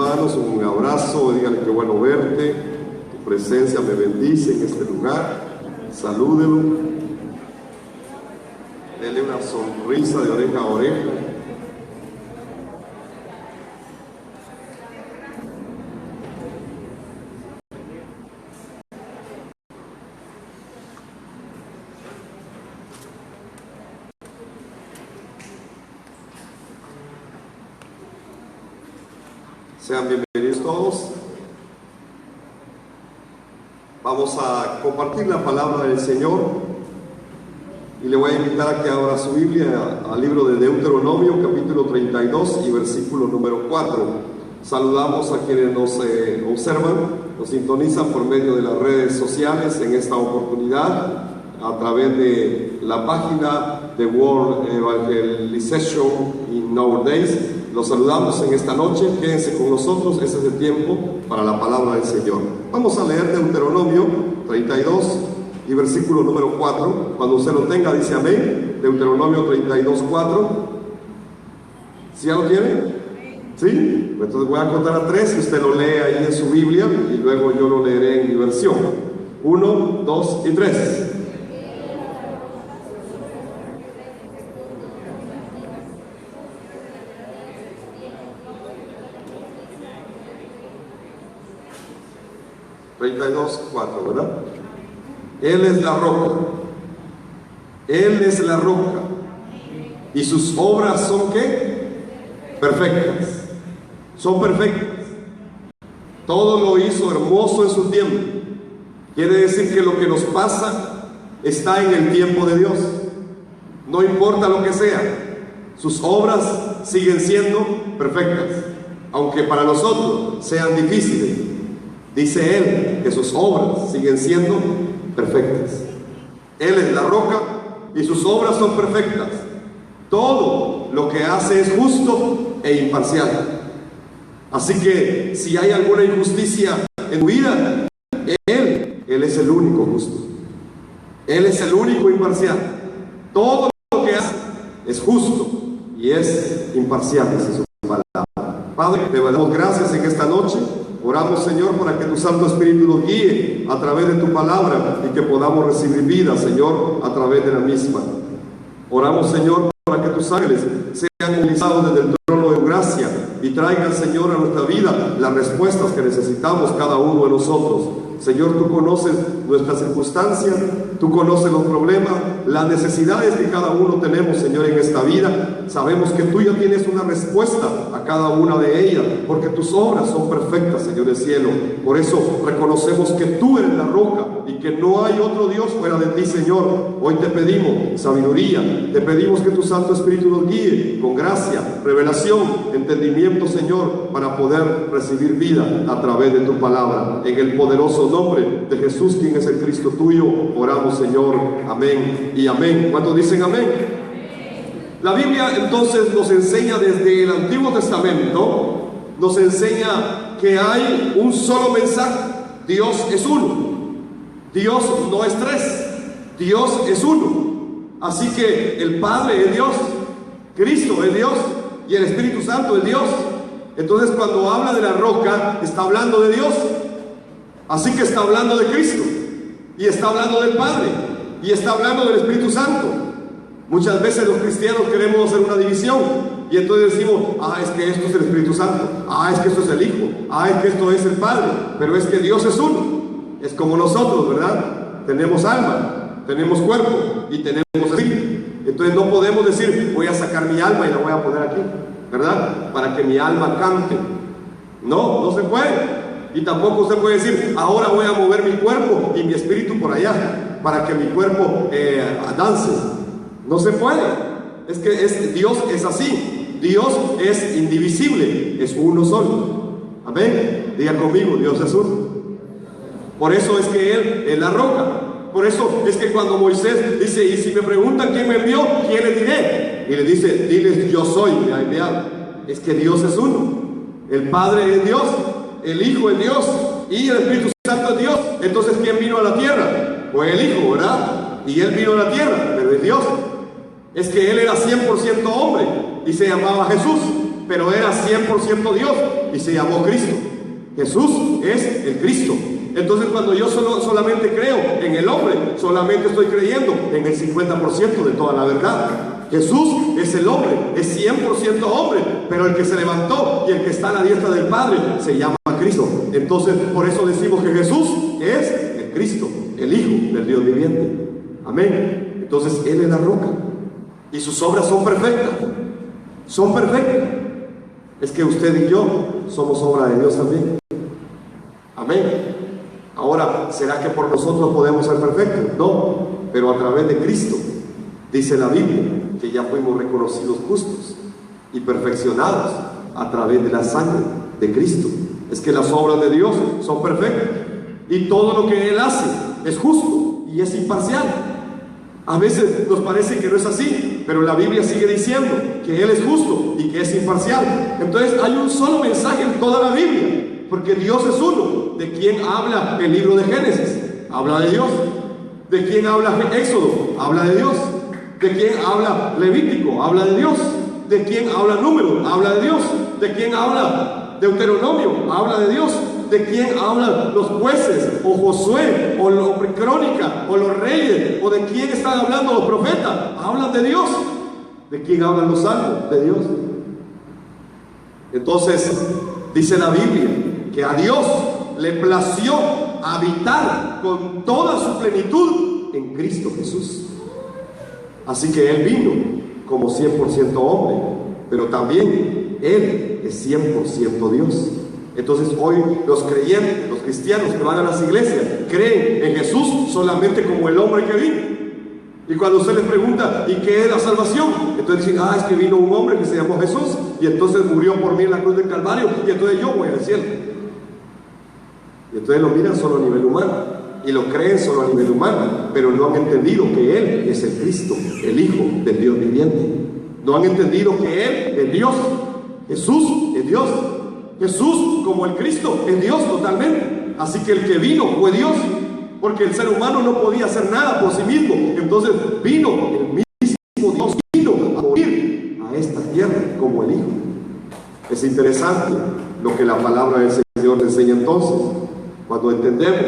hermanos, un abrazo, díganle que bueno verte, tu presencia me bendice en este lugar, salúdelo, denle una sonrisa de oreja a oreja. Sean bienvenidos todos. Vamos a compartir la palabra del Señor y le voy a invitar a que abra su Biblia al libro de Deuteronomio, capítulo 32 y versículo número 4. Saludamos a quienes nos observan, nos sintonizan por medio de las redes sociales en esta oportunidad, a través de la página de World Evangelization in Nowadays. Los saludamos en esta noche, quédense con nosotros, este es el tiempo para la palabra del Señor. Vamos a leer Deuteronomio 32 y versículo número 4. Cuando usted lo tenga, dice amén. Deuteronomio 32, 4. ¿Sí ya lo tiene? ¿Sí? Entonces voy a contar a 3 y usted lo lee ahí en su Biblia y luego yo lo leeré en mi versión. 1, 2 y 3. ¿Verdad? Él es la roca. Él es la roca. ¿Y sus obras son qué? Perfectas. Son perfectas. Todo lo hizo hermoso en su tiempo. Quiere decir que lo que nos pasa está en el tiempo de Dios. No importa lo que sea. Sus obras siguen siendo perfectas. Aunque para nosotros sean difíciles. Dice Él que sus obras siguen siendo perfectas. Él es la roca y sus obras son perfectas. Todo lo que hace es justo e imparcial. Así que si hay alguna injusticia en tu vida, Él es el único justo. Él es el único imparcial. Todo lo que hace es justo y es imparcial, dice su palabra. Padre, te damos gracias en esta noche. Oramos, Señor, para que tu Santo Espíritu nos guíe a través de tu palabra y que podamos recibir vida, Señor, a través de la misma. Oramos, Señor, para que tus ángeles sean movilizados desde el trono de tu gracia y traigan, Señor, a nuestra vida las respuestas que necesitamos cada uno de nosotros. Señor, tú conoces nuestras circunstancias, tú conoces los problemas, las necesidades que cada uno tenemos, Señor, en esta vida. Sabemos que tú ya tienes una respuesta a cada una de ellas, porque tus obras son perfectas, Señor del cielo. Por eso reconocemos que tú eres la roca y que no hay otro Dios fuera de ti, Señor. Hoy te pedimos sabiduría, te pedimos que tu Santo Espíritu nos guíe con gracia, revelación, entendimiento, Señor, para poder recibir vida a través de tu palabra. En el poderoso nombre de Jesús, quien es el Cristo tuyo, oramos, Señor. Amén y amén. ¿Cuántos dicen amén? La Biblia entonces nos enseña desde el Antiguo Testamento, nos enseña que hay un solo mensaje. Dios es uno. Dios no es tres. Dios es uno. Así que el Padre es Dios, Cristo es Dios y el Espíritu Santo es Dios. Entonces cuando habla de la roca, está hablando de Dios. Así que está hablando de Cristo y está hablando del Padre y está hablando del Espíritu Santo. Muchas veces los cristianos queremos hacer una división y entonces decimos, es que esto es el Espíritu Santo, es que esto es el Hijo, es que esto es el Padre, pero es que Dios es uno. Es como nosotros, ¿verdad? Tenemos alma, tenemos cuerpo y tenemos espíritu. Entonces no podemos decir, voy a sacar mi alma y la voy a poner aquí, ¿verdad? Para que mi alma cante. No se puede. Y tampoco usted puede decir, ahora voy a mover mi cuerpo y mi espíritu por allá, para que mi cuerpo dance. No se puede. Es que Dios es así. Dios es indivisible, es uno solo. Amén. Diga conmigo, Dios es uno. Por eso es que Él es la roca. Por eso es que cuando Moisés dice, y si me preguntan quién me envió, ¿quién les diré? Y le dice, diles, yo soy, me ha enviado. Es que Dios es uno. El Padre es Dios, el Hijo es Dios y el Espíritu Santo es Dios. Entonces, ¿quién vino a la tierra? Fue el Hijo, ¿verdad? Y Él vino a la tierra, pero es Dios. Es que Él era 100% hombre y se llamaba Jesús. pero era 100% Dios y se llamó Cristo. Jesús es el Cristo. Entonces cuando yo solamente creo en el hombre, solamente estoy creyendo en el 50% de toda la verdad. Jesús es el hombre, es 100% hombre, pero el que se levantó y el que está a la diestra del Padre se llama Cristo. Entonces por eso decimos que Jesús es el Cristo, el Hijo del Dios viviente. Amén. Entonces Él es la roca y sus obras son perfectas. Son perfectas. Es que usted y yo somos obra de Dios también. Amén. Ahora, ¿será que por nosotros podemos ser perfectos? No, pero a través de Cristo, dice la Biblia, que ya fuimos reconocidos justos y perfeccionados a través de la sangre de Cristo. Es que las obras de Dios son perfectas y todo lo que Él hace es justo y es imparcial. A veces nos parece que no es así, pero la Biblia sigue diciendo que Él es justo y que es imparcial. Entonces hay un solo mensaje en toda la Biblia, porque Dios es uno. ¿De quién habla el libro de Génesis? Habla de Dios. ¿De quién habla Éxodo? Habla de Dios. ¿De quién habla Levítico? Habla de Dios. ¿De quién habla Número? Habla de Dios. ¿De quién habla Deuteronomio? Habla de Dios. ¿De quién hablan los jueces, o Josué, o Crónica, o los reyes, o de quién están hablando los profetas? Hablan de Dios. ¿De quién hablan los salmos? De Dios. Entonces dice la Biblia que a Dios le plació habitar con toda su plenitud en Cristo Jesús. Así que Él vino como 100% hombre, pero también Él es 100% Dios. Entonces hoy los creyentes, los cristianos que van a las iglesias, creen en Jesús solamente como el hombre que vino. Y cuando usted les pregunta, ¿y qué es la salvación? Entonces dicen, es que vino un hombre que se llamó Jesús y entonces murió por mí en la cruz del Calvario y entonces yo voy al cielo. Y entonces lo miran solo a nivel humano y lo creen solo a nivel humano, pero no han entendido que Él es el Cristo, el Hijo del Dios viviente. No han entendido que Él es Dios. Jesús es Dios. Jesús, como el Cristo, es Dios totalmente. Así que el que vino fue Dios, porque el ser humano no podía hacer nada por sí mismo. Entonces vino el mismo Dios, vino a morir a esta tierra como el Hijo. Es interesante lo que la palabra del Señor enseña entonces. Cuando entendemos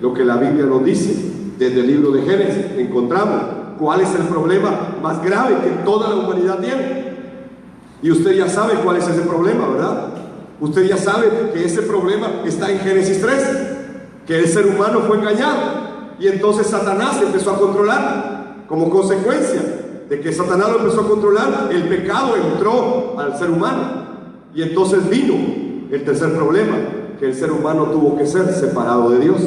lo que la Biblia nos dice, desde el libro de Génesis, encontramos cuál es el problema más grave que toda la humanidad tiene. Y usted ya sabe cuál es ese problema, ¿verdad? Usted ya sabe que ese problema está en Génesis 3, que el ser humano fue engañado y entonces Satanás empezó a controlar. Como consecuencia de que Satanás lo empezó a controlar, el pecado entró al ser humano y entonces vino el tercer problema, que el ser humano tuvo que ser separado de Dios.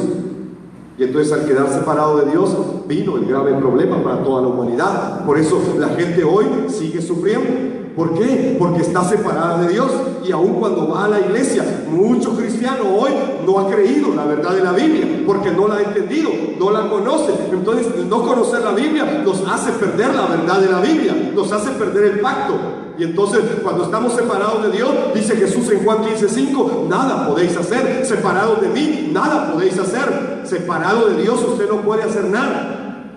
Y entonces al quedar separado de Dios vino el grave problema para toda la humanidad. Por eso la gente hoy sigue sufriendo. ¿Por qué? Porque está separada de Dios. Y aun cuando va a la iglesia, muchos cristianos hoy no han creído la verdad de la Biblia, porque no la han entendido, no la conocen. Entonces no conocer la Biblia nos hace perder la verdad de la Biblia, nos hace perder el pacto. Y entonces cuando estamos separados de Dios, dice Jesús en Juan 15:5, nada podéis hacer, separados de mí, nada podéis hacer. Separado de Dios usted no puede hacer nada.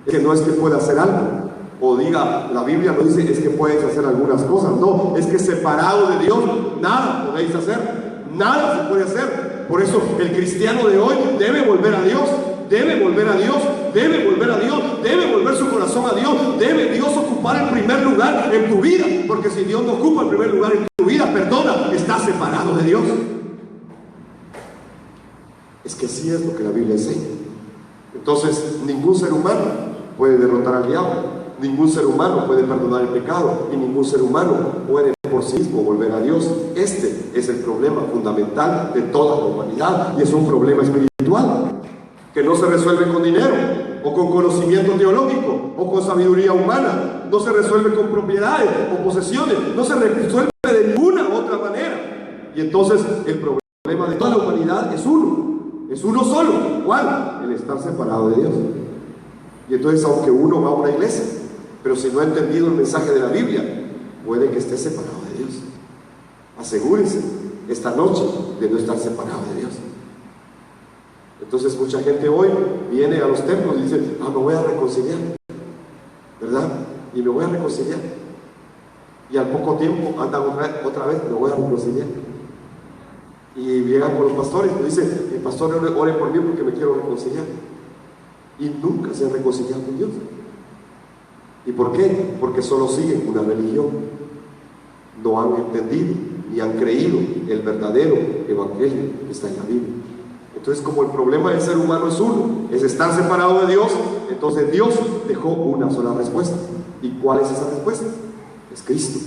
Es que no es que pueda hacer algo, o diga, la Biblia no dice es que puedes hacer algunas cosas, no, es que separado de Dios nada podéis hacer, nada se puede hacer. Por eso el cristiano de hoy debe volver a Dios, debe volver a Dios, debe volver a Dios, debe volver su corazón a Dios, debe Dios ocupar el primer lugar en tu vida, porque si Dios no ocupa el primer lugar en tu vida, perdona, estás separado de Dios. Es que sí es lo que la Biblia enseña. Entonces ningún ser humano puede derrotar al diablo, ningún ser humano puede perdonar el pecado y ningún ser humano puede por sí mismo volver a Dios. Este es el problema fundamental de toda la humanidad y es un problema espiritual que no se resuelve con dinero o con conocimiento teológico o con sabiduría humana, no se resuelve con propiedades o posesiones, no se resuelve de ninguna otra manera. Y entonces el problema de toda la humanidad es uno solo. ¿Cuál? El estar separado de Dios. Y entonces aunque uno va a una iglesia, pero si no ha entendido el mensaje de la Biblia, puede que esté separado de Dios. Asegúrense esta noche de no estar separado de Dios. Entonces mucha gente hoy viene a los templos y dice, me voy a reconciliar, ¿verdad? Y me voy a reconciliar. Y al poco tiempo andan otra vez, me voy a reconciliar. Y llegan con los pastores y dicen, el pastor ore por mí porque me quiero reconciliar. Y nunca se han reconciliado con Dios. ¿Y por qué? Porque solo siguen una religión. No han entendido ni han creído el verdadero evangelio que está en la Biblia. Entonces, como el problema del ser humano es uno, es estar separado de Dios, entonces Dios dejó una sola respuesta. ¿Y cuál es esa respuesta? Es Cristo,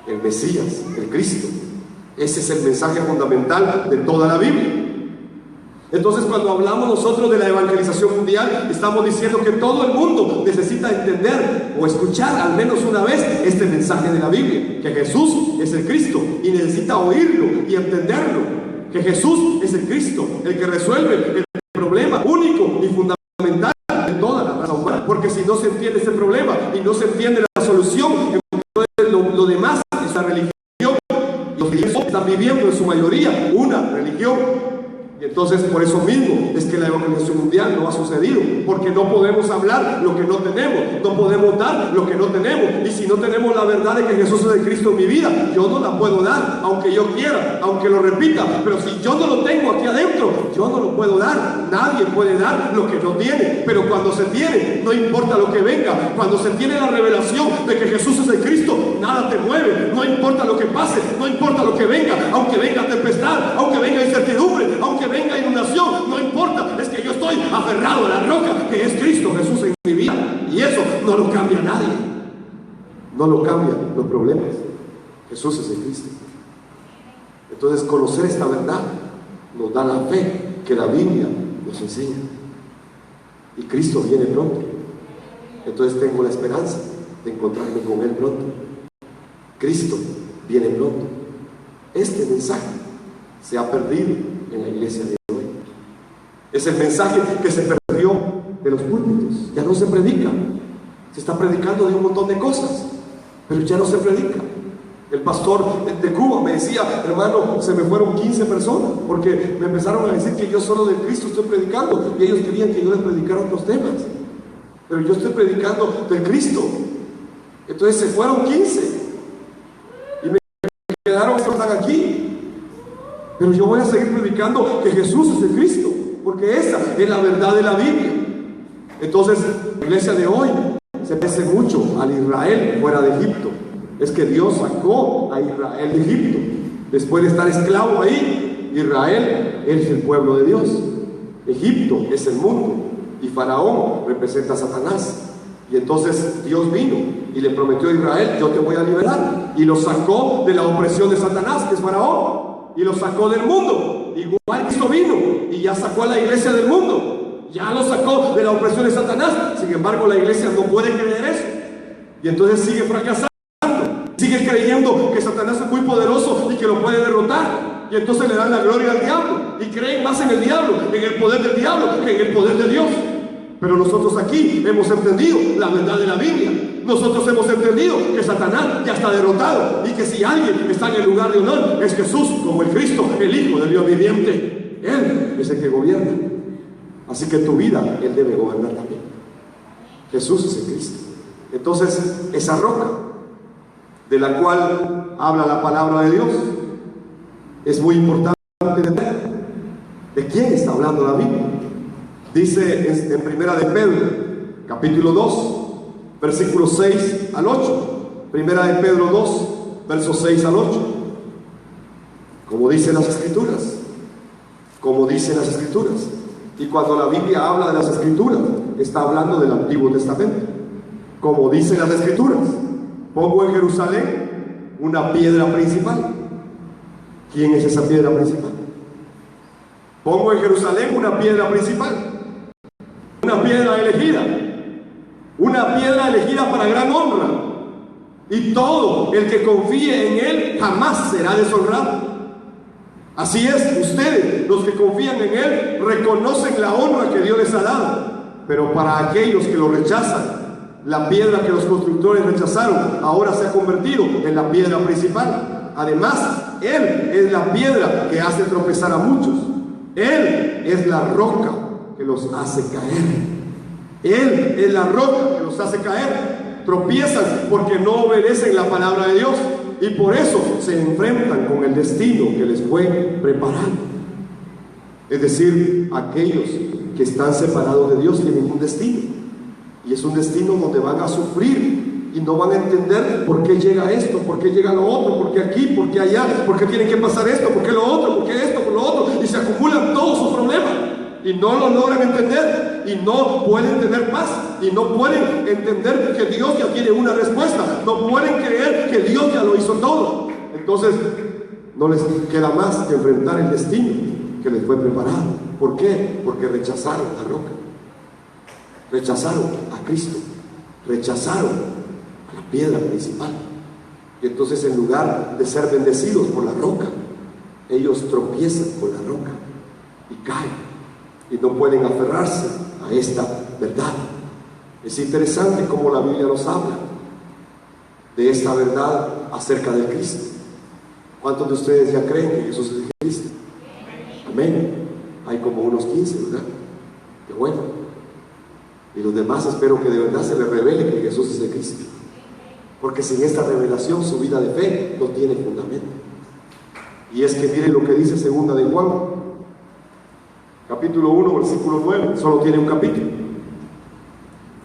el Mesías, el Cristo. Ese es el mensaje fundamental de toda la Biblia. Entonces, cuando hablamos nosotros de la evangelización mundial, estamos diciendo que todo el mundo necesita entender o escuchar al menos una vez este mensaje de la Biblia, que Jesús es el Cristo, y necesita oírlo y entenderlo, que Jesús es el Cristo, el que resuelve el problema único y fundamental de toda la raza humana. Porque si no se entiende este problema y no se entiende la solución, entonces lo demás es la religión. Los religiosos están viviendo en su mayoría una religión. Y entonces por eso mismo es que la evangelización mundial no ha sucedido, porque no podemos hablar lo que no tenemos, no podemos dar lo que no tenemos. Y si no tenemos la verdad de que Jesús es el Cristo en mi vida, yo no la puedo dar, aunque yo quiera, aunque lo repita. Pero si yo no lo tengo aquí adentro, yo no lo puedo dar. Nadie puede dar lo que no tiene. Pero cuando se tiene, no importa lo que venga, cuando se tiene la revelación de que Jesús es el Cristo, nada te mueve, no importa lo que pase, no importa lo que venga, aunque venga tempestad, aunque venga incertidumbre, aunque venga inundación, no importa, es que yo estoy aferrado a la roca que es Cristo Jesús en mi vida, y eso no lo cambia nadie, no lo cambian los problemas. Jesús es el Cristo. Entonces, conocer esta verdad nos da la fe que la Biblia nos enseña, y Cristo viene pronto. Entonces tengo la esperanza de encontrarme con Él pronto. Cristo viene pronto. Este mensaje se ha perdido en la iglesia de hoy. Es el mensaje que se perdió de los púlpitos. Ya no se predica. Se está predicando de un montón de cosas, pero ya no se predica. El pastor de Cuba me decía, hermano, se me fueron 15 personas porque me empezaron a decir que yo solo de Cristo estoy predicando, y ellos querían que yo les predicara otros temas, pero yo estoy predicando del Cristo. Entonces se fueron 15 y me quedaron que están aquí. Pero yo voy a seguir predicando que Jesús es el Cristo, porque esa es la verdad de la Biblia. Entonces, la iglesia de hoy se parece mucho al Israel fuera de Egipto. Es que Dios sacó a Israel de Egipto. Después de estar esclavo ahí, Israel es el pueblo de Dios. Egipto es el mundo, y Faraón representa a Satanás. Y entonces Dios vino y le prometió a Israel, yo te voy a liberar. Y lo sacó de la opresión de Satanás, que es Faraón. Y lo sacó del mundo, igual Cristo vino y ya sacó a la iglesia del mundo, ya lo sacó de la opresión de Satanás. Sin embargo, la iglesia no puede creer eso, y entonces sigue fracasando, sigue creyendo que Satanás es muy poderoso y que lo puede derrotar, y entonces le dan la gloria al diablo y creen más en el diablo, en el poder del diablo, que en el poder de Dios. Pero nosotros aquí hemos entendido la verdad de la Biblia. Nosotros hemos entendido que Satanás ya está derrotado, y que si alguien está en el lugar de honor es Jesús, como el Cristo, el Hijo del Dios viviente. Él es el que gobierna. Así que tu vida Él debe gobernar también. Jesús es el Cristo. Entonces, esa roca de la cual habla la palabra de Dios es muy importante entender de quién está hablando la Biblia. Dice en Primera de Pedro, capítulo 2, versículos 6 al 8. Primera de Pedro 2, versos 6 al 8. Como dicen las Escrituras. Como dicen las Escrituras. Y cuando la Biblia habla de las Escrituras, está hablando del Antiguo Testamento. Como dicen las Escrituras, pongo en Jerusalén una piedra principal. ¿Quién es esa piedra principal? Pongo en Jerusalén una piedra principal. Una piedra elegida. Una piedra elegida para gran honra. Y todo el que confíe en Él jamás será deshonrado. Así es, ustedes, los que confían en Él, reconocen la honra que Dios les ha dado. Pero para aquellos que lo rechazan, la piedra que los constructores rechazaron ahora se ha convertido en la piedra principal. Además, Él es la piedra que hace tropezar a muchos. Él es la roca que los hace caer. Él es la roca que los hace caer. tropiezan porque no obedecen la palabra de Dios, y por eso se enfrentan con el destino que les fue preparado. Es decir, aquellos que están separados de Dios tienen un destino, y es un destino donde van a sufrir y no van a entender por qué llega esto, por qué llega lo otro, por qué aquí, por qué allá, por qué tiene que pasar esto, por qué lo otro, por qué esto, por lo otro, y se acumulan todos sus problemas y no lo logran entender, y no pueden tener paz, y no pueden entender que Dios ya tiene una respuesta, no pueden creer que Dios ya lo hizo todo. Entonces no les queda más que enfrentar el destino que les fue preparado. ¿Por qué? Porque rechazaron la roca, rechazaron a Cristo, rechazaron a la piedra principal, y entonces en lugar de ser bendecidos por la roca, ellos tropiezan con la roca y caen, y no pueden aferrarse a esta verdad. Es interesante cómo la Biblia nos habla de esta verdad acerca de Cristo. ¿Cuántos de ustedes ya creen que Jesús es el Cristo? Amén. Hay como unos 15, ¿verdad? Qué bueno. Y los demás espero que de verdad se les revele que Jesús es el Cristo, porque sin esta revelación su vida de fe no tiene fundamento. Y es que miren lo que dice segunda de Juan, capítulo 1, versículo 9. Solo tiene un capítulo.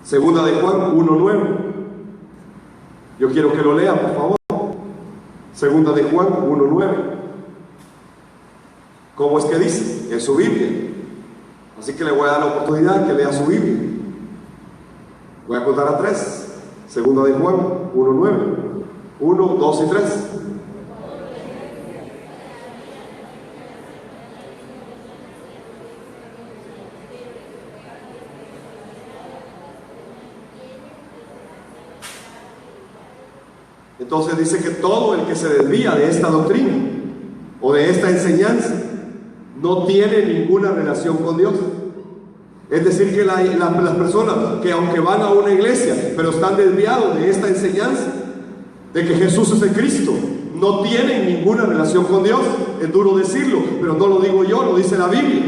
Segunda de Juan 1:9. Yo quiero que lo lean, por favor. Segunda de Juan 1:9. ¿Cómo es que dice? En su Biblia. Así que le voy a dar la oportunidad que lea su Biblia. Voy a contar a 3. Segunda de Juan 1:9. 1, 2 y 3. Entonces dice que todo el que se desvía de esta doctrina o de esta enseñanza no tiene ninguna relación con Dios. Es decir, que las personas que aunque van a una iglesia pero están desviados de esta enseñanza de que Jesús es el Cristo, no tienen ninguna relación con Dios. Es duro decirlo, pero no lo digo yo, lo dice la Biblia.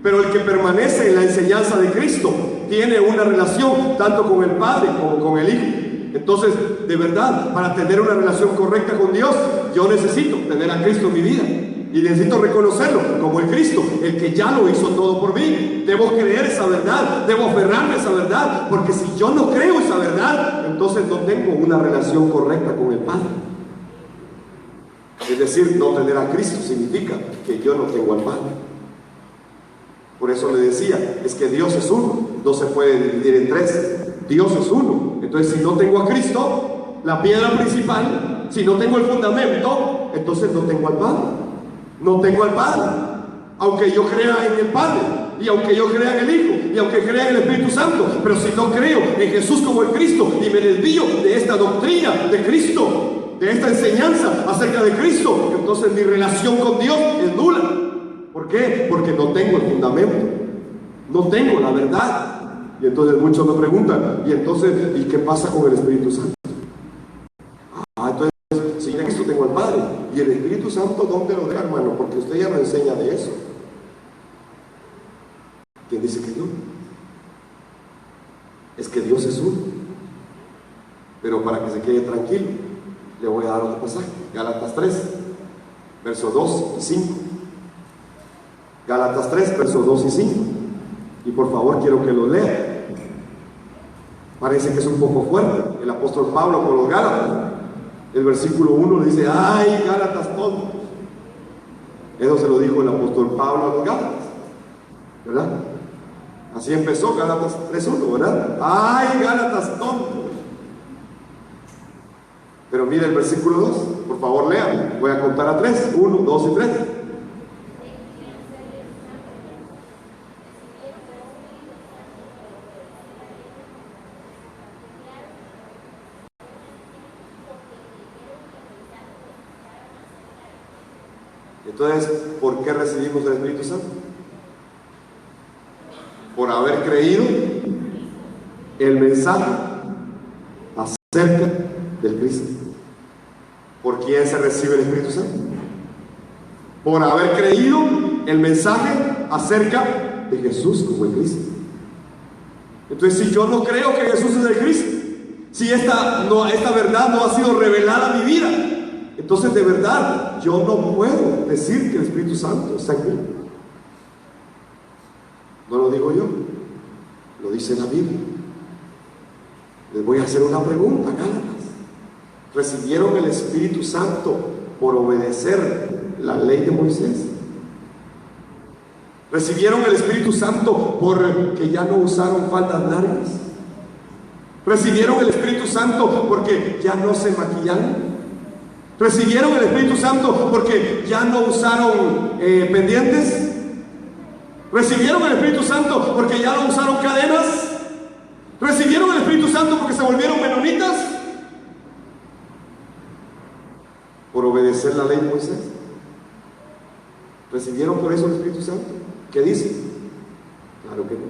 Pero el que permanece en la enseñanza de Cristo tiene una relación tanto con el Padre como con el Hijo. Entonces, de verdad, para tener una relación correcta con Dios, yo necesito tener a Cristo en mi vida, y necesito reconocerlo como el Cristo, el que ya lo hizo todo por mí. Debo creer esa verdad, debo aferrarme a esa verdad, porque si yo no creo esa verdad, entonces no tengo una relación correcta con el Padre. Es decir, no tener a Cristo significa que yo no tengo al Padre. Por eso le decía, es que Dios es uno, no se puede dividir en tres. Dios es uno. Entonces, si no tengo a Cristo, la piedra principal, si no tengo el fundamento, entonces no tengo al Padre. No tengo al Padre. Aunque yo crea en el Padre, y aunque yo crea en el Hijo, y aunque crea en el Espíritu Santo, pero si no creo en Jesús como el Cristo y me desvío de esta doctrina de Cristo, de esta enseñanza acerca de Cristo, entonces mi relación con Dios es nula. ¿Por qué? Porque no tengo el fundamento, no tengo la verdad. Y entonces muchos me preguntan, ¿y entonces y qué pasa con el Espíritu Santo? Entonces, si en Cristo tengo al Padre, ¿y el Espíritu Santo dónde lo deja, hermano? Porque usted ya no enseña de eso. ¿Quién dice que no? Es que Dios es uno. Pero para que se quede tranquilo, le voy a dar otro pasaje. Gálatas 3, versos 2 y 5. Gálatas 3, versos 2 y 5. Y por favor quiero que lo lea. Parece que es un poco fuerte el apóstol Pablo con los Gálatas. El versículo 1 le dice: ¡ay, Gálatas tontos! Eso se lo dijo el apóstol Pablo a los Gálatas, ¿verdad? Así empezó Gálatas 3:1, ¿verdad? ¡ay, Gálatas tontos! Pero mire el versículo 2, por favor lean. Voy a contar a 3, 1, 2 y 3. Entonces, ¿por qué recibimos el Espíritu Santo? Por haber creído el mensaje acerca del Cristo. ¿Por quién se recibe el Espíritu Santo? Por haber creído el mensaje acerca de Jesús como el Cristo. Entonces, si yo no creo que Jesús es el Cristo, Si esta verdad no ha sido revelada a mi vida, entonces de verdad yo no puedo decir que el Espíritu Santo está en mí. No lo digo yo, lo dice la Biblia. Les voy a hacer una pregunta, Gálatas. ¿Recibieron el Espíritu Santo por obedecer la ley de Moisés? ¿Recibieron el Espíritu Santo porque ya no usaron faldas largas? ¿Recibieron el Espíritu Santo porque ya no se maquillaron? ¿Recibieron el Espíritu Santo porque ya no usaron pendientes? ¿Recibieron el Espíritu Santo porque ya no usaron cadenas? ¿Recibieron el Espíritu Santo porque se volvieron menonitas? ¿Por obedecer la ley de Moisés? ¿Recibieron por eso el Espíritu Santo? ¿Qué dice? Claro que no.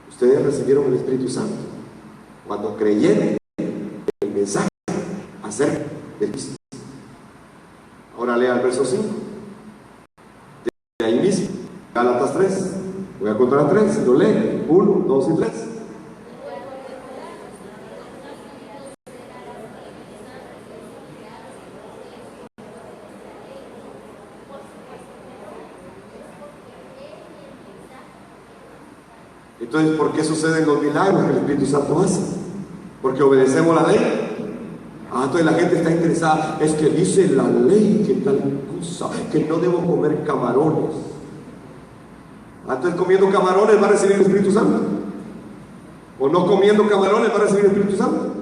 Ustedes recibieron el Espíritu Santo cuando creyeron el mensaje acerca de Cristo. Ahora lea el verso 5. De ahí mismo, Gálatas 3. Voy a contar a 3, si lo leen. 1, 2 y 3. Entonces, ¿por qué suceden los milagros que el Espíritu Santo hace? Porque obedecemos la ley. Entonces la gente está interesada. Es que dice la ley que tal cosa, que no debo comer camarones. Entonces comiendo camarones va a recibir el Espíritu Santo. O no comiendo camarones va a recibir el Espíritu Santo.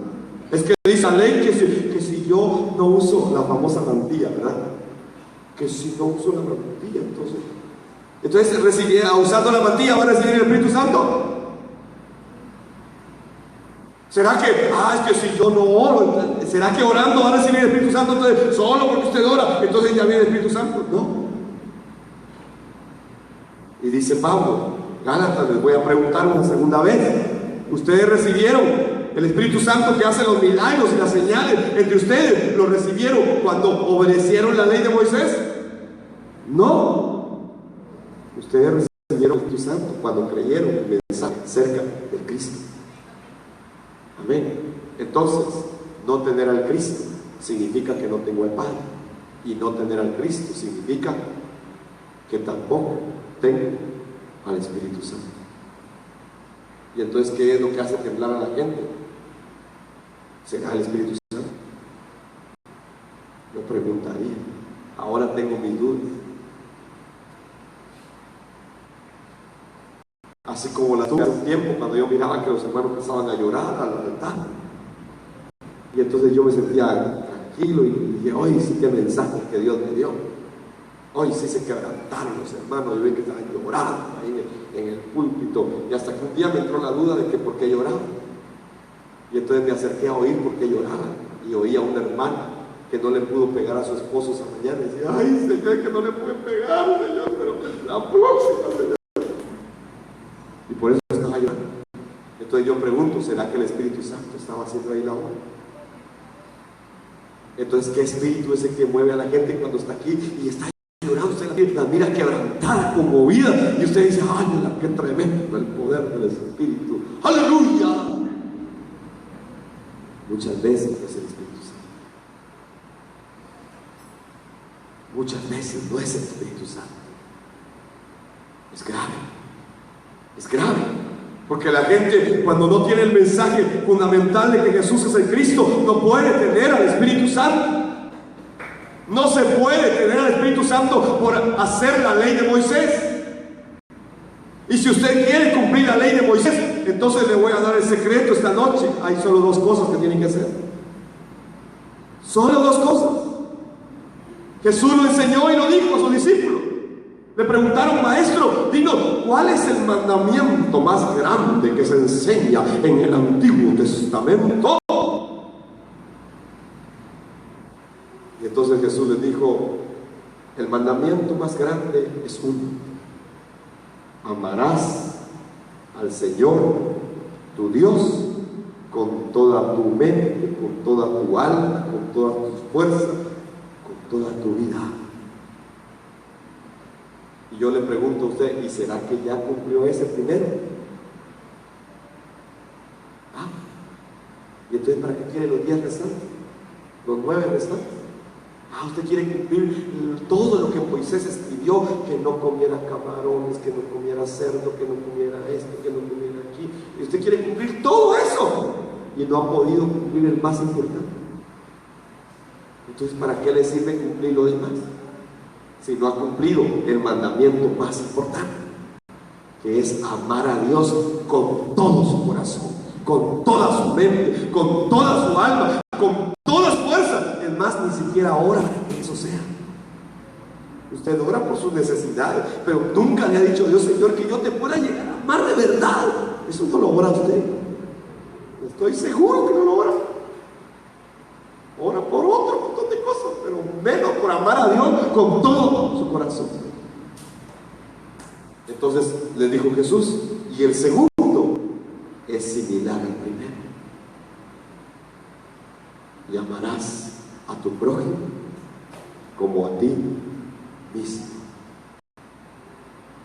Es que dice la ley que si yo no uso la famosa mantilla, ¿verdad? Que si no uso la mantilla, entonces usando la mantilla va a recibir el Espíritu Santo. ¿Será que, es que si yo no oro, será que orando va a recibir el Espíritu Santo? Entonces, solo porque usted ora, entonces ya viene el Espíritu Santo. No. Y dice Pablo, Gálatas, les voy a preguntar una segunda vez. ¿Ustedes recibieron el Espíritu Santo que hace los milagros y las señales entre ustedes? ¿Lo recibieron cuando obedecieron la ley de Moisés? No. Ustedes recibieron el Espíritu Santo cuando creyeron el mensaje acerca de Cristo. Amén. Entonces, no tener al Cristo significa que no tengo al Padre. Y no tener al Cristo significa que tampoco tengo al Espíritu Santo. Y entonces, ¿qué es lo que hace temblar a la gente? ¿Será el Espíritu Santo? Yo preguntaría. Ahora tengo mis dudas. Así como la tuve hace un tiempo cuando yo miraba que los hermanos empezaban a llorar al altar. Y entonces yo me sentía tranquilo y dije, hoy sí que mensaje que Dios me dio. Hoy sí se quebrantaron los hermanos, yo vi que estaban llorando ahí en el púlpito. Y hasta que un día me entró la duda de que por qué lloraban. Y entonces me acerqué a oír por qué lloraban. Y oí a una hermana que no le pudo pegar a su esposo esa mañana. Y decía, ay, Señor, que no le puede pegar, Señor, pero la próxima, Señor. Y por eso estaba llorando. Entonces yo pregunto, ¿será que el Espíritu Santo estaba haciendo ahí la obra? Entonces, ¿qué espíritu es el que mueve a la gente cuando está aquí y está llorando? Usted la mira quebrantada, conmovida, y usted dice, ¡ay, qué tremendo el poder del Espíritu! ¡Aleluya! Muchas veces no es el Espíritu Santo. Muchas veces no es el Espíritu Santo. Es grave. Es grave, porque la gente cuando no tiene el mensaje fundamental de que Jesús es el Cristo, no puede tener al Espíritu Santo. No se puede tener al Espíritu Santo por hacer la ley de Moisés. Y si usted quiere cumplir la ley de Moisés, entonces le voy a dar el secreto esta noche. Hay solo dos cosas que tienen que hacer. Solo dos cosas. Jesús lo enseñó y lo dijo a sus discípulos. Le preguntaron, maestro, dinos, ¿cuál es el mandamiento más grande que se enseña en el Antiguo Testamento? Y entonces Jesús les dijo, el mandamiento más grande es uno: amarás al Señor, tu Dios, con toda tu mente, con toda tu alma, con todas tus fuerzas, con toda tu vida. Y yo le pregunto a usted, ¿y será que ya cumplió ese primero? entonces, ¿para qué quiere los 10 restantes? Los 9 restantes. Usted quiere cumplir todo lo que Moisés escribió, que no comiera camarones, que no comiera cerdo, que no comiera esto, que no comiera aquí. Y usted quiere cumplir todo eso y no ha podido cumplir el más importante. Entonces, ¿para qué le sirve cumplir lo demás? Si no ha cumplido el mandamiento más importante, que es amar a Dios con todo su corazón, con toda su mente, con toda su alma, con toda su fuerza. El más ni siquiera ora que eso sea. Usted ora por sus necesidades, pero nunca le ha dicho a Dios: Señor, que yo te pueda llegar a amar de verdad. Eso no lo ora usted. Estoy seguro que no lo ora. Ora por otro montón de cosas, pero menos por amar a Dios con todo su corazón. Entonces les dijo Jesús, y el segundo es similar al primero: y amarás a tu prójimo como a ti mismo.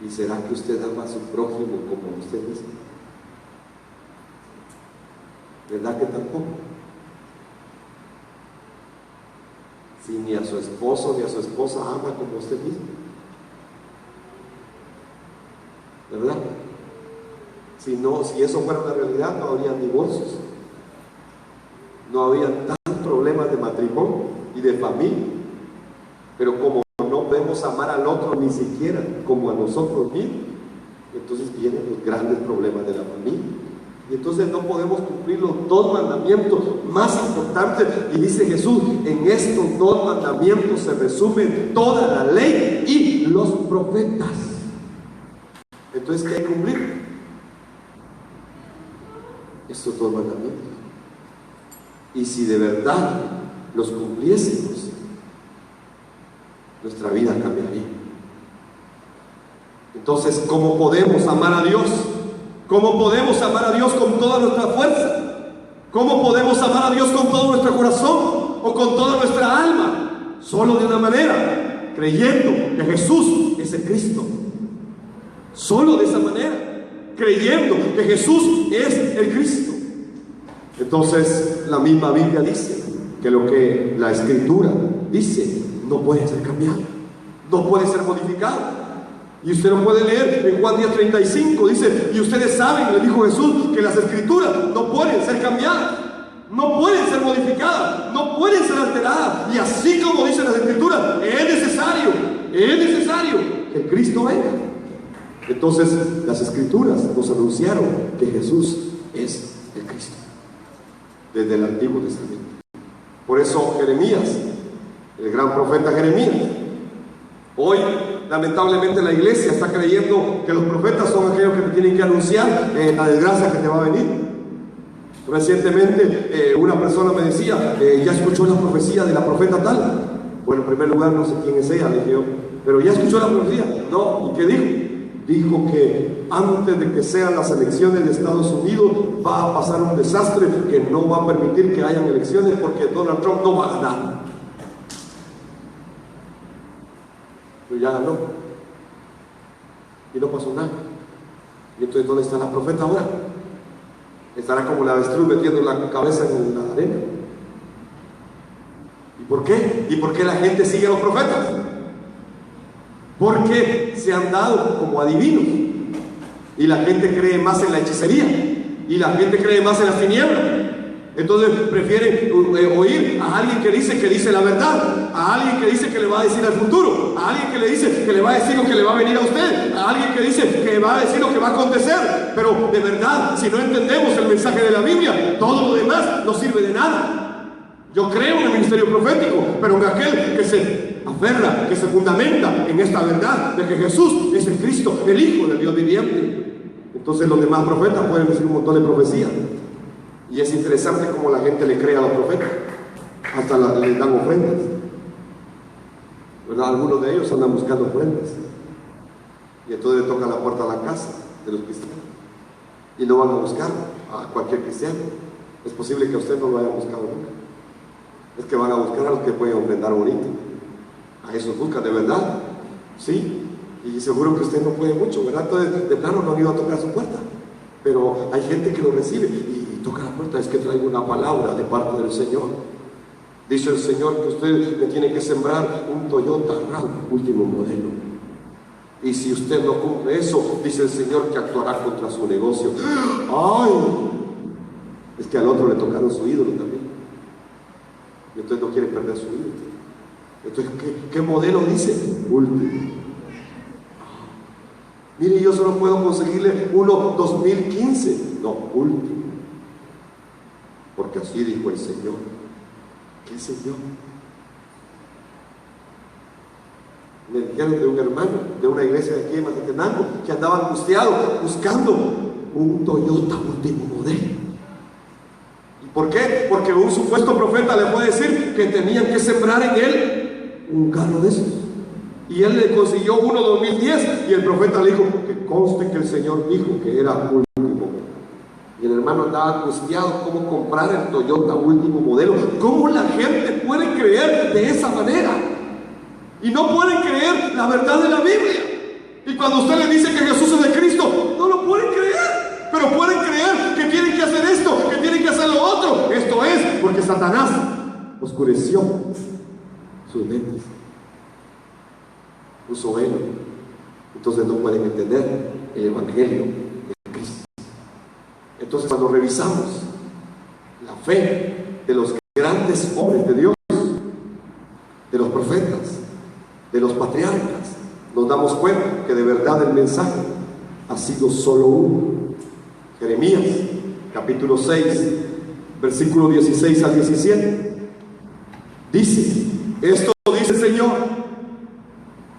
¿Y será que usted ama a su prójimo como a usted mismo? ¿Verdad que tampoco? Si ni a su esposo ni a su esposa ama como usted mismo, ¿verdad? Si eso fuera una realidad, no habría divorcios, no habría tantos problemas de matrimonio y de familia. Pero como no podemos amar al otro ni siquiera como a nosotros mismos, entonces vienen los grandes problemas de la familia. Y entonces no podemos cumplir los 2 mandamientos más importantes. Y dice Jesús: en estos 2 mandamientos se resume toda la ley y los profetas. Entonces, ¿qué hay que cumplir? Estos 2 mandamientos. Y si de verdad los cumpliésemos, nuestra vida cambiaría. Entonces, ¿cómo podemos amar a Dios? ¿Cómo podemos amar a Dios con toda nuestra fuerza? ¿Cómo podemos amar a Dios con todo nuestro corazón o con toda nuestra alma? Solo de una manera: creyendo que Jesús es el Cristo. Solo de esa manera, creyendo que Jesús es el Cristo. Entonces, la misma Biblia dice que lo que la Escritura dice no puede ser cambiado, no puede ser modificado. Y usted lo puede leer en Juan 10:35, dice: y ustedes saben, le dijo Jesús, que las Escrituras no pueden ser cambiadas, no pueden ser modificadas, no pueden ser alteradas. Y así como dicen las Escrituras, es necesario que el Cristo venga. Entonces, las Escrituras nos anunciaron que Jesús es el Cristo desde el Antiguo Testamento. Por eso Jeremías, el gran profeta Jeremías, hoy lamentablemente la iglesia está creyendo que los profetas son aquellos que te tienen que anunciar la desgracia que te va a venir. Recientemente una persona me decía: ¿ya escuchó la profecía de la profeta tal? Bueno, en primer lugar, no sé quién es ella, le dije yo, pero ¿ya escuchó la profecía? No. ¿Y qué dijo? Dijo que antes de que sean las elecciones de Estados Unidos va a pasar un desastre, que no va a permitir que hayan elecciones porque Donald Trump no va a ganar. Pero ya ganó y no pasó nada. Y entonces, ¿dónde está la profeta ahora? Estará como la avestruz metiendo la cabeza en la arena. ¿Y por qué? ¿Y por qué la gente sigue a los profetas? Porque se han dado como adivinos, y la gente cree más en la hechicería, y la gente cree más en las tinieblas. Entonces prefieren oír a alguien que dice la verdad, a alguien que dice que le va a decir el futuro, a alguien que le dice que le va a decir lo que le va a venir a usted, a alguien que dice que va a decir lo que va a acontecer. Pero de verdad, si no entendemos el mensaje de la Biblia, todo lo demás no sirve de nada. Yo creo en el ministerio profético, pero en aquel que se aferra, que se fundamenta en esta verdad de que Jesús es el Cristo, el Hijo del Dios viviente. Entonces los demás profetas pueden decir un montón de profecías, y es interesante cómo la gente le cree a los profetas, hasta les dan ofrendas, ¿verdad? Algunos de ellos andan buscando ofrendas, y entonces le tocan la puerta a la casa de los cristianos, y no van a buscar a cualquier cristiano. Es posible que a usted no lo haya buscado nunca, es que van a buscar a los que pueden ofrendar bonito. A esos buscan de verdad, sí, y seguro que usted no puede mucho, ¿verdad? Entonces de plano no han ido a tocar su puerta, pero hay gente que lo recibe. ¿Y toca la puerta, es que traigo una palabra de parte del Señor. Dice el Señor que usted me tiene que sembrar un Toyota RAV último modelo. Y si usted no cumple eso, dice el Señor que actuará contra su negocio. ¡Ay! Es que al otro le tocaron su ídolo también. Y entonces no quiere perder su ídolo. Entonces, ¿qué modelo dice? Último. Mire, yo solo puedo conseguirle uno 2015. No, último. Porque así dijo el Señor. ¿Qué Señor? Me dijeron de un hermano de una iglesia de aquí en Mazatenango que andaba angustiado buscando un Toyota último modelo. ¿Y por qué? Porque un supuesto profeta le fue a decir que tenían que sembrar en él un carro de esos. Y él le consiguió uno 2010 y el profeta le dijo que conste que el Señor dijo que era último. Y el hermano andaba angustiado cómo comprar el Toyota último modelo. ¿Cómo la gente puede creer de esa manera? Y no pueden creer la verdad de la Biblia. Y cuando usted le dice que Jesús es de Cristo, no lo pueden creer. Pero pueden creer que tienen que hacer esto, que tienen que hacer lo otro. Esto es porque Satanás oscureció sus mentes, puso velo. Entonces no pueden entender el Evangelio de Cristo. Entonces cuando revisamos la fe de los grandes hombres de Dios, de los profetas, de los patriarcas, nos damos cuenta que de verdad el mensaje ha sido solo uno. Jeremías capítulo 6 versículo 16 al 17 dice: esto dice el Señor.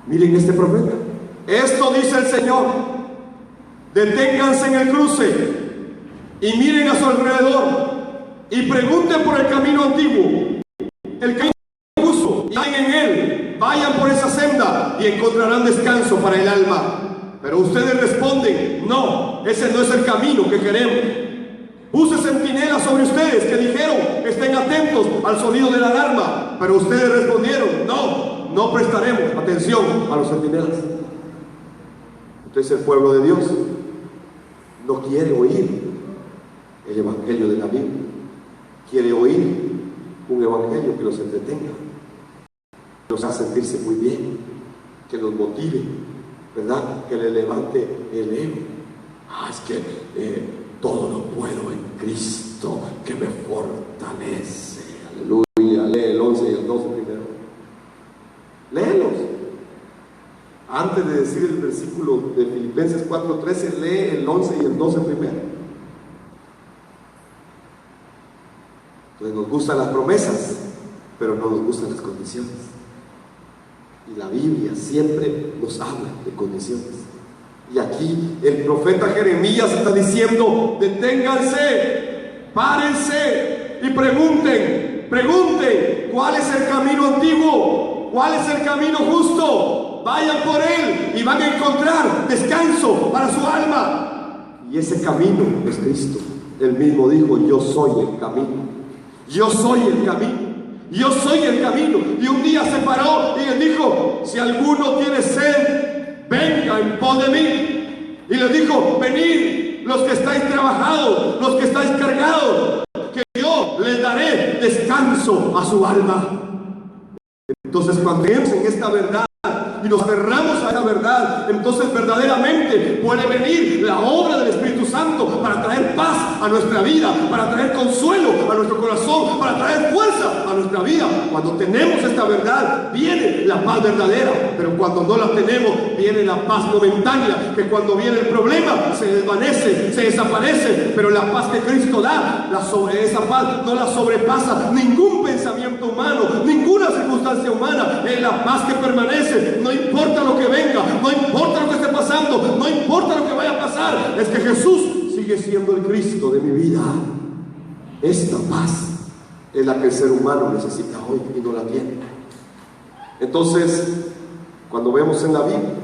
Miren este profeta. Esto dice el Señor: deténganse en el cruce y miren a su alrededor y pregunten por el camino antiguo, el camino justo, y vayan en él, vayan por esa senda y encontrarán descanso para el alma. Pero ustedes responden: no, ese no es el camino que queremos. Puse centinelas sobre ustedes que dijeron: estén atentos al sonido de la alarma. Pero ustedes respondieron: no, no prestaremos atención a los centinelas. Entonces el pueblo de Dios no quiere oír el Evangelio de la Biblia. Quiere oír un Evangelio que los entretenga, que los haga sentirse muy bien, que los motive, ¿verdad? Que le levante el ego. Es que todo lo puedo en Cristo que me fortalece. Aleluya. Lee el 11 y el 12 primero. Léelos. Antes de decir el versículo de Filipenses 4:13, lee el 11 y el 12 primero. Entonces nos gustan las promesas, pero no nos gustan las condiciones. Y la Biblia siempre nos habla de condiciones. Y aquí el profeta Jeremías está diciendo: deténganse, párense y pregunten, ¿cuál es el camino antiguo? ¿Cuál es el camino justo? Vayan por él y van a encontrar descanso para su alma. Y ese camino es Cristo. Él mismo dijo: yo soy el camino. Yo soy el camino. Yo soy el camino. Y un día se paró y él dijo: si alguno tiene sed, venga en pos de mí. Y le dijo: venid los que estáis trabajados, los que estáis cargados, que yo les daré descanso a su alma. Entonces cuando creemos en esta verdad y nos aferramos a esa verdad, entonces verdaderamente puede venir la obra del Espíritu Santo para traer paz a nuestra vida, para traer consuelo a nuestro corazón, para traer fuerza a nuestra vida. Cuando tenemos esta verdad, viene la paz verdadera. Pero cuando no la tenemos, viene la paz momentánea, que cuando viene el problema se desvanece, se desaparece. Pero la paz que Cristo da, esa paz no la sobrepasa ningún pensamiento humano, ninguna circunstancia humana. Es la paz que permanece. No importa lo que venga, no importa lo que esté pasando, no importa lo que vaya a pasar, es que Jesús sigue siendo el Cristo de mi vida. Esta paz es la que el ser humano necesita hoy y no la tiene. Entonces, cuando vemos en la Biblia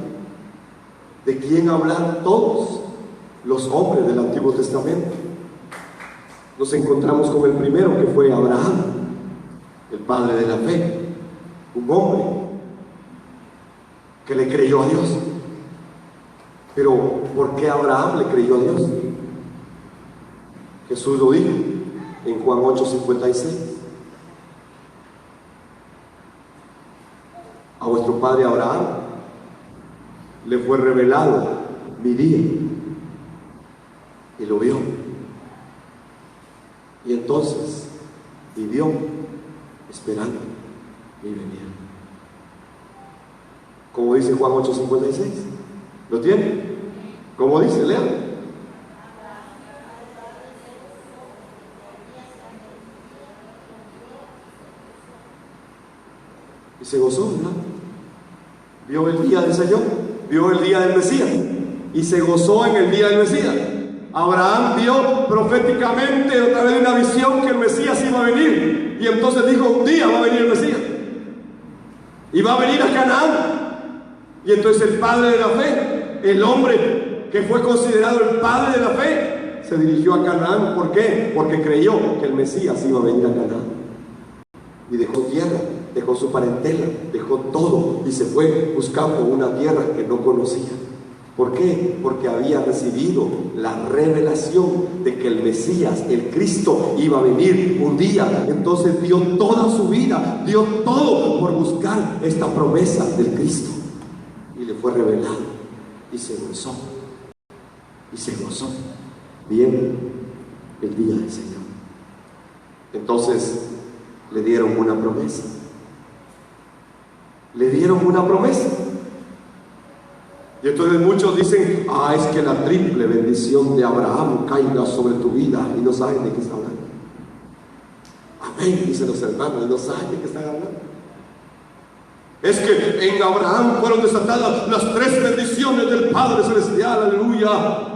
de quién hablan todos los hombres del Antiguo Testamento, nos encontramos con el primero, que fue Abraham, el padre de la fe, un hombre que le creyó a Dios. Pero ¿por qué Abraham le creyó a Dios? Jesús lo dijo en Juan 8:56. A vuestro padre Abraham le fue revelado mi día y lo vio. Y entonces vivió esperando mi venida. Como dice Juan 8:56. ¿Lo tiene? ¿Cómo dice? Lean. Y se gozó, ¿verdad? Vio el día del Señor, vio el día del Mesías y se gozó en el día del Mesías. Abraham vio proféticamente a través de una visión que el Mesías iba a venir, y entonces dijo: un día va a venir el Mesías y va a venir a Canaán. Y entonces el padre de la fe, el hombre que fue considerado el padre de la fe, se dirigió a Canaán. ¿Por qué? Porque creyó que el Mesías iba a venir a Canaán. Y dejó tierra, dejó su parentela, dejó todo y se fue buscando una tierra que no conocía. ¿Por qué? Porque había recibido la revelación de que el Mesías, el Cristo, iba a venir un día. Entonces dio toda su vida, dio todo por buscar esta promesa del Cristo. Y le fue revelado y se gozó. Y se gozó. Viene el día del Señor. Entonces le dieron una promesa. Le dieron una promesa. Y entonces muchos dicen: es que la triple bendición de Abraham caiga sobre tu vida, y no saben de qué está hablando. Amén, dicen los hermanos, y no saben de qué están hablando. Es que en Abraham fueron desatadas las 3 bendiciones del Padre Celestial, aleluya.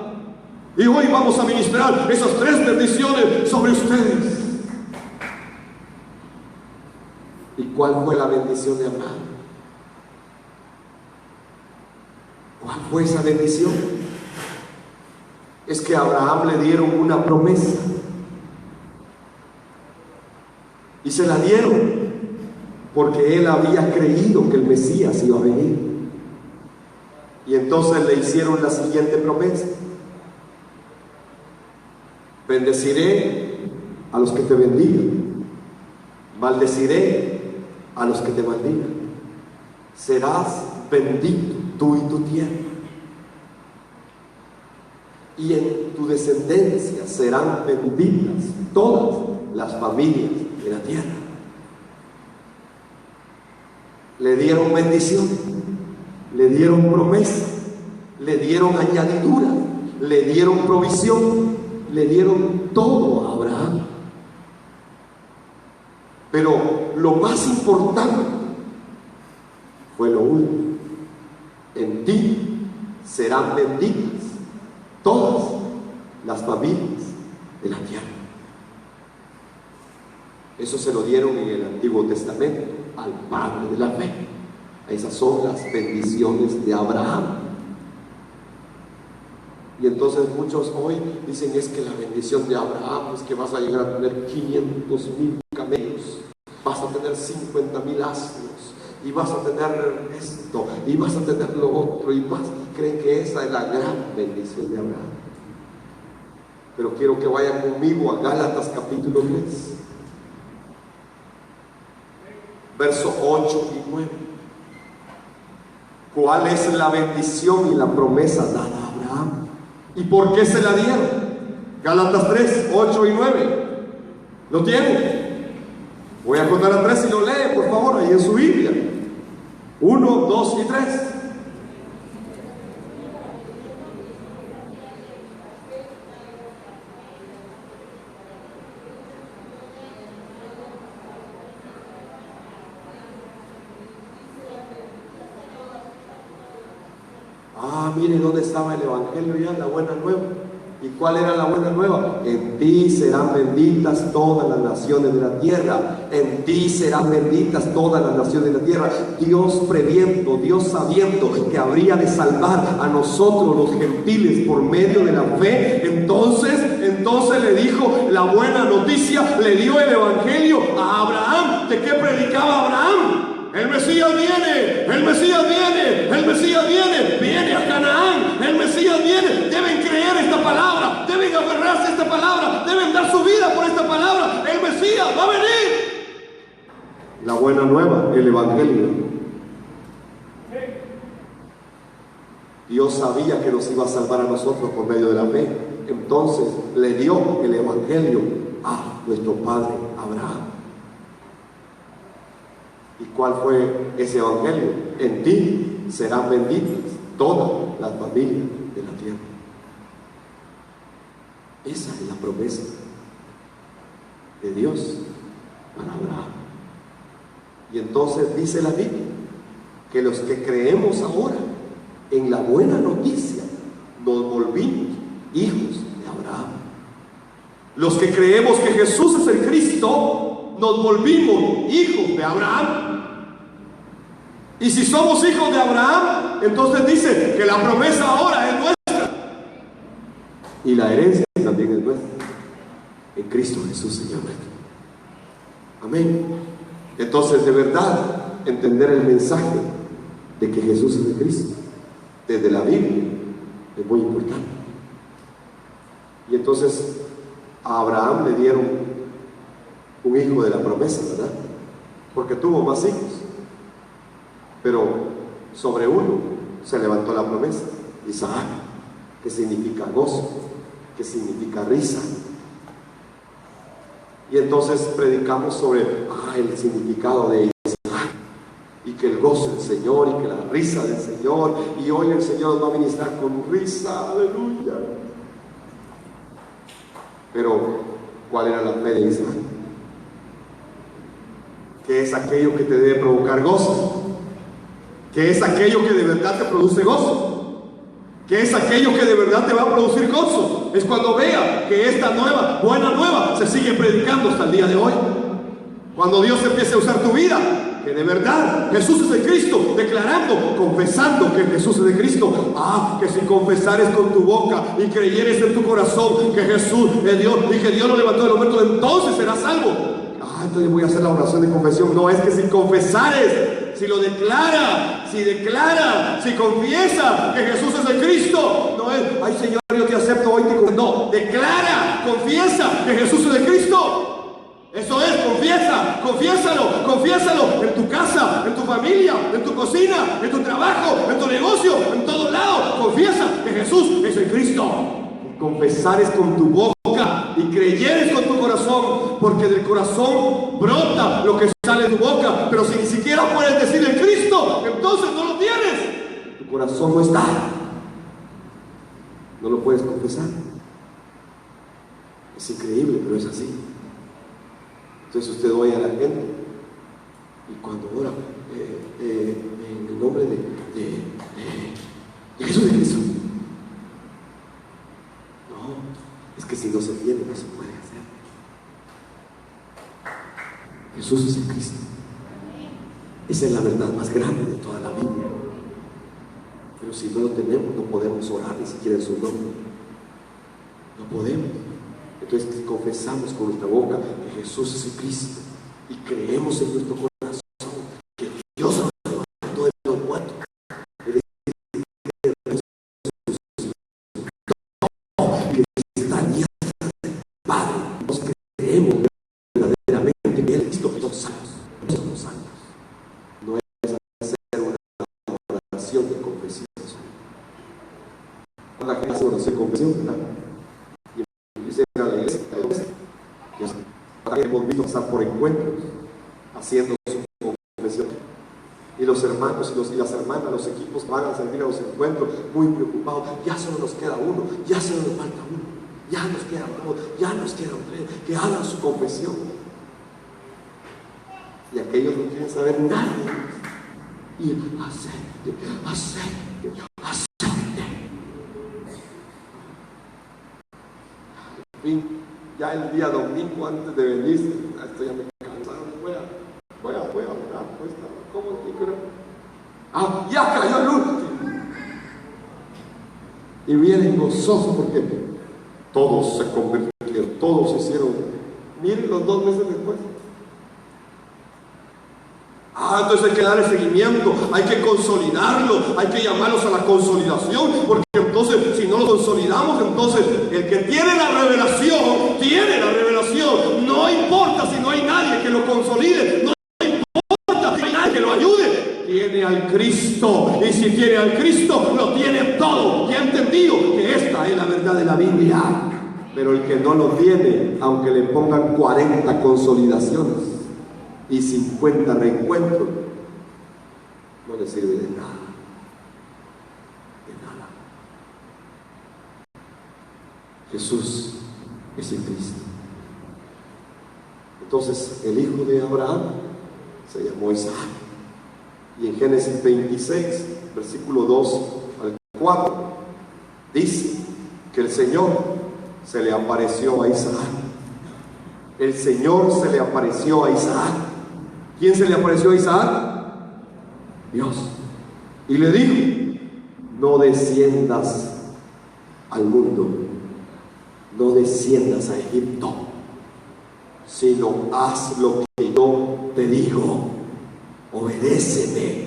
Y hoy vamos a ministrar esas 3 bendiciones sobre ustedes. ¿Y cuál fue la bendición de Abraham? ¿Cuál fue esa bendición? Es que a Abraham le dieron una promesa. Y se la dieron porque él había creído que el Mesías iba a venir. Y entonces le hicieron la siguiente promesa: bendeciré a los que te bendigan, maldeciré a los que te maldigan. Serás bendito tú y tu tierra, y en tu descendencia serán benditas todas las familias de la tierra. Le dieron bendición, le dieron promesa, le dieron añadidura, le dieron provisión, le dieron todo a Abraham. Pero lo más importante fue lo último: en ti serán benditas todas las familias de la tierra. Eso se lo dieron en el Antiguo Testamento al padre de la fe. Esas son las bendiciones de Abraham. Y entonces muchos hoy dicen: es que la bendición de Abraham es que vas a llegar a tener 500,000 camellos, vas a tener 50,000 asnos, y vas a tener esto, y vas a tener lo otro, y más. Creen que esa es la gran bendición de Abraham. Pero quiero que vayan conmigo a Gálatas capítulo 3, versos 8 y 9. ¿Cuál es la bendición y la promesa dada a Abraham? ¿Y por qué se la dieron? Gálatas 3, 8 y 9. ¿Lo tienen? Voy a contar a 3 y lo lee, por favor, ahí en su Biblia. 1, 2 y 3. Miren dónde estaba el Evangelio ya, la buena nueva. ¿Y cuál era la buena nueva? En ti serán benditas todas las naciones de la tierra. En ti serán benditas todas las naciones de la tierra. Dios previendo, Dios sabiendo que habría de salvar a nosotros los gentiles por medio de la fe. Entonces le dijo la buena noticia, le dio el Evangelio a Abraham. ¿De qué predicaba Abraham? El Mesías viene, el Mesías viene, el Mesías viene, viene a Canaán, el Mesías viene. Deben creer esta palabra, deben aferrarse a esta palabra, deben buena nueva, el Evangelio. Dios sabía que nos iba a salvar a nosotros por medio de la fe. Entonces le dio el Evangelio a nuestro padre Abraham. ¿Y cuál fue ese Evangelio? En ti serán benditas todas las familias de la tierra. Esa es la promesa de Dios para Abraham. Y entonces dice la Biblia que los que creemos ahora en la buena noticia nos volvimos hijos de Abraham. Los que creemos que Jesús es el Cristo nos volvimos hijos de Abraham. Y si somos hijos de Abraham, entonces dice que la promesa ahora es nuestra y la herencia también es nuestra en Cristo Jesús, Señor nuestro. Amén. Entonces, de verdad, entender el mensaje de que Jesús es el Cristo desde la Biblia es muy importante. Y entonces a Abraham le dieron un hijo de la promesa, ¿verdad? Porque tuvo más hijos, pero sobre uno se levantó la promesa, Isaac, que significa gozo, que significa risa. Y entonces predicamos sobre el significado de Isaac, y que el gozo del Señor y que la risa del Señor, y hoy el Señor nos va a ministrar con risa, aleluya. Pero ¿cuál era la fe de Isaac? ¿Qué es aquello que te debe provocar gozo? ¿Qué es aquello que de verdad te produce gozo? ¿Qué es aquello que de verdad te va a producir gozo? Es cuando vea que esta nueva, buena nueva, se sigue predicando hasta el día de hoy. Cuando Dios empiece a usar tu vida, que de verdad Jesús es el Cristo, declarando, confesando que Jesús es el Cristo. Que si confesares con tu boca y creyeres en tu corazón que Jesús es Dios y que Dios lo levantó de los muertos, entonces serás salvo. Entonces voy a hacer la oración de confesión. No, es que si confesares, si lo declara, si confiesa que Jesús es el Cristo, no es, ay Señor, yo te acepto hoy, no, declara, confiesa que Jesús es el Cristo. Eso es, confiésalo en tu casa, en tu familia, en tu cocina, en tu trabajo, en tu negocio, en todos lados. Confiesa que Jesús es el Cristo. Confesares con tu boca y creyeres con tu corazón, porque del corazón brota lo que sale de tu boca. Pero si ni siquiera puedes decir el Cristo, entonces no lo tienes. Tu corazón no está. No lo puedes confesar. Es increíble, pero es así. Entonces usted oye a la gente y cuando ora en el nombre de Jesús de Cristo, no, es que si no se tiene no se puede hacer. Jesús es el Cristo. Esa es la verdad más grande de toda la Biblia. Pero si no lo tenemos, no podemos orar ni siquiera en su nombre. No podemos. Entonces confesamos con nuestra boca que Jesús es el Cristo y creemos en nuestro corazón que Dios lo levantó de los muertos. Que está lleno del Padre. Nos creemos verdaderamente que Él es Cristo. Somos santos. No es hacer una oración de confesión. La gente hace oración de confesión, ¿verdad? A la iglesia, hemos visto pasar por encuentros haciendo su confesión, y los hermanos y las hermanas, los equipos van a servir a los encuentros muy preocupados. Ya solo nos queda uno, ya solo nos falta uno, ya nos queda dos, ya nos quedan tres, que hagan su confesión. Y aquellos no quieren saber nada de Dios. Y acepte. Ya el día domingo antes de venir, esto ya me cansaron, voy a orar, pues, ¿cómo es que creo? Ya cayó el último. Y vienen gozosos porque todos se convirtieron, todos se hicieron. Miren los 2 meses después. Entonces hay que darle seguimiento, hay que consolidarlo, hay que llamarlos a la consolidación, porque entonces si no lo consolidamos, entonces el que tiene la revelación, no importa si no hay nadie que lo consolide, no al Cristo. Y si tiene al Cristo, lo tiene todo. Y ha entendido que esta es la verdad de la Biblia. Pero el que no lo tiene, aunque le pongan 40 consolidaciones y 50 reencuentros, no le sirve de nada. De nada. Jesús es el Cristo. Entonces, el hijo de Abraham se llamó Isaac. Y en Génesis 26, versículo 2 al 4, dice que el Señor se le apareció a Isaac. El Señor se le apareció a Isaac. ¿Quién se le apareció a Isaac? Dios. Y le dijo: no desciendas al mundo, no desciendas a Egipto, sino haz lo que yo te digo. Obedéceme.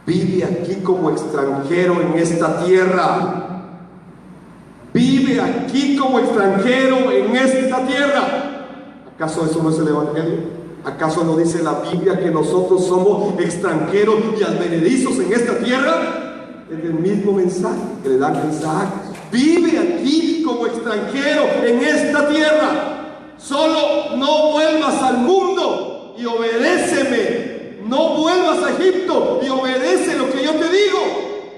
Vive aquí como extranjero en esta tierra. Vive aquí como extranjero en esta tierra. ¿Acaso eso no es el Evangelio? ¿Acaso no dice la Biblia que nosotros somos extranjeros y advenedizos en esta tierra? Es el mismo mensaje que le dan a Isaac. Vive aquí como extranjero en esta tierra. Solo no vuelvas al mundo y obedéceme. No vuelvas a Egipto y obedece lo que yo te digo.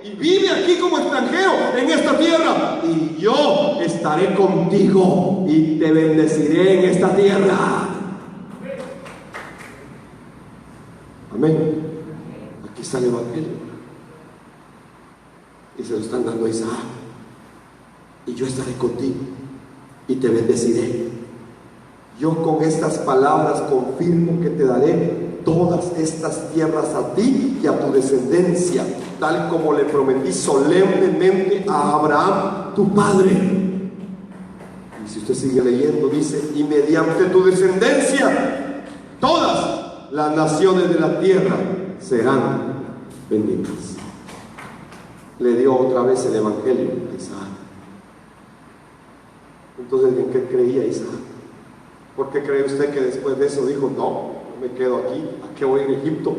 Y vive aquí como extranjero en esta tierra. Y yo estaré contigo y te bendeciré en esta tierra. Amén. Aquí está el Evangelio. Y se lo están dando a Isaac. Y yo estaré contigo y te bendeciré. Yo con estas palabras confirmo que te daré todas estas tierras a ti y a tu descendencia, tal como le prometí solemnemente a Abraham, tu padre. Y si usted sigue leyendo, dice: y mediante tu descendencia, todas las naciones de la tierra serán benditas. Le dio otra vez el Evangelio a Isaac. Entonces, ¿en qué creía Isaac? ¿Por qué cree usted que después de eso dijo: no, me quedo aquí, ¿a qué voy a ir a Egipto?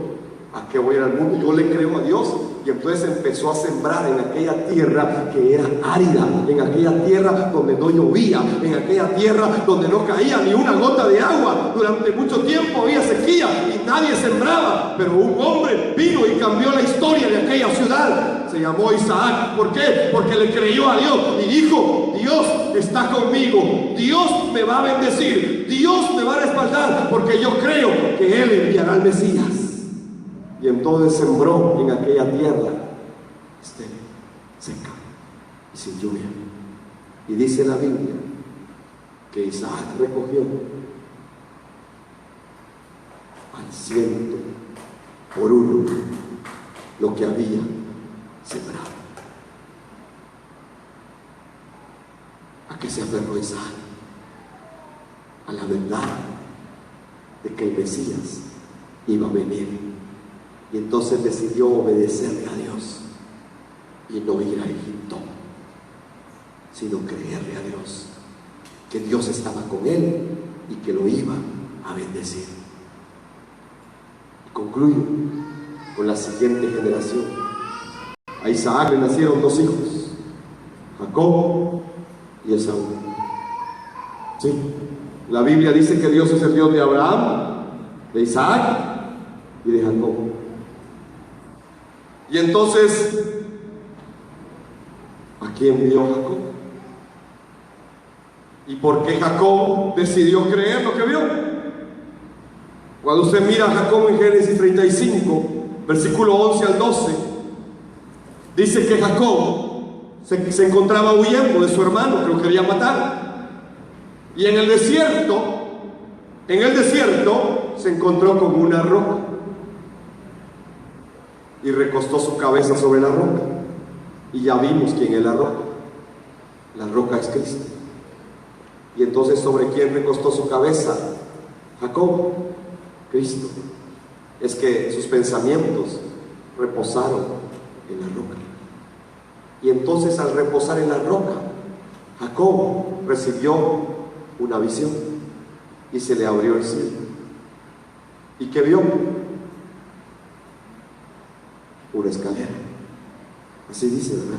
¿A qué voy a ir al mundo? Yo le creo a Dios. Y entonces empezó a sembrar en aquella tierra que era árida, en aquella tierra donde no llovía, en aquella tierra donde no caía ni una gota de agua. Durante mucho tiempo había sequía y nadie sembraba, pero un hombre vino y cambió la historia de aquella ciudad. Se llamó Isaac. ¿Por qué? Porque le creyó a Dios y dijo: Dios está conmigo, Dios me va a bendecir, Dios me va a respaldar, porque yo creo que Él enviará al Mesías. Y entonces sembró en aquella tierra seca y sin lluvia. Y dice la Biblia que Isaac recogió al 100 por 1 lo que había sembrado. ¿A qué se aferró Isaac? A la verdad de que el Mesías iba a venir. Y entonces decidió obedecerle a Dios y no ir a Egipto, sino creerle a Dios, que Dios estaba con él y que lo iba a bendecir. Y concluyo con la siguiente generación. A Isaac le nacieron 2 hijos, Jacob y Esaú. ¿Sí? La Biblia dice que Dios es el Dios de Abraham, de Isaac y de Jacob. Y entonces, ¿a quién vio Jacob? ¿Y por qué Jacob decidió creer lo que vio? Cuando usted mira a Jacob en Génesis 35, versículo 11 al 12, dice que Jacob se encontraba huyendo de su hermano, que lo quería matar. Y en el desierto se encontró con una roca. Y recostó su cabeza sobre la roca. Y ya vimos quién es la roca. La roca es Cristo. Y entonces, ¿sobre quién recostó su cabeza? Jacob. Cristo. Es que sus pensamientos reposaron en la roca. Y entonces, al reposar en la roca, Jacob recibió una visión y se le abrió el cielo. ¿Y qué vio? una escalera. Así dice, ¿verdad?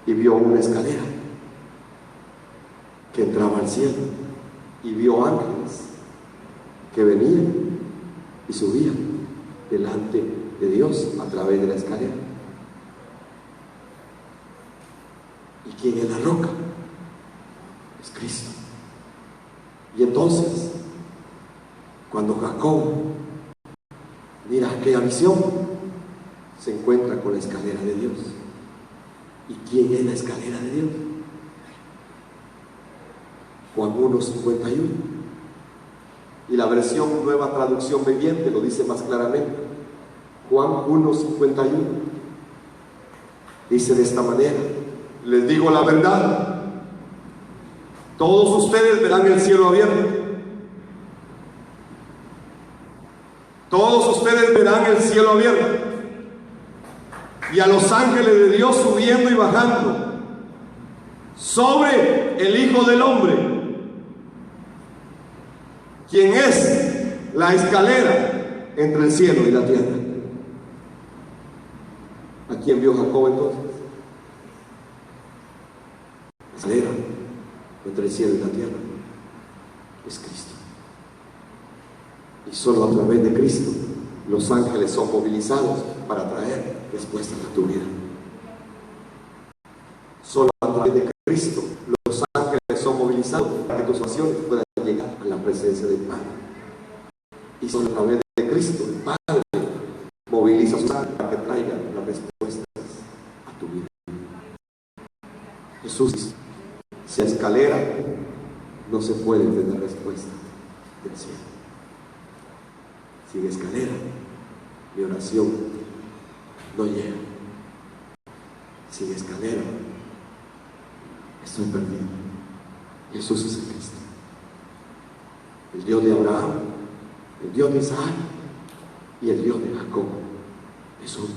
Y vio una escalera que entraba al cielo, y vio ángeles que venían y subían delante de Dios a través de la escalera. ¿Y quién es la roca? Es Cristo. Y entonces, cuando Jacob mira aquella visión, se encuentra con la escalera de Dios. ¿Y quién es la escalera de Dios? Juan 1:51. Y la versión Nueva Traducción Viviente lo dice más claramente. Juan 1:51 dice de esta manera: les digo la verdad, todos ustedes verán el cielo abierto. Todos ustedes verán el cielo abierto y a los ángeles de Dios subiendo y bajando sobre el Hijo del Hombre, quien es la escalera entre el cielo y la tierra. ¿A quién vio Jacob entonces? La escalera entre el cielo y la tierra es Cristo. Y solo a través de Cristo los ángeles son movilizados para traer respuestas a tu vida. Solo a través de Cristo los ángeles son movilizados para que tus oraciones puedan llegar a la presencia del Padre. Y solo a través de Cristo el Padre moviliza a sus ángeles para que traigan las respuestas a tu vida. Jesús dice: si a escalera no se puede tener respuesta del cielo. Sin escalera, mi oración no llega. Sin escalera, estoy perdido. Jesús es el Cristo, el Dios de Abraham, el Dios de Isaac y el Dios de Jacob. Es uno,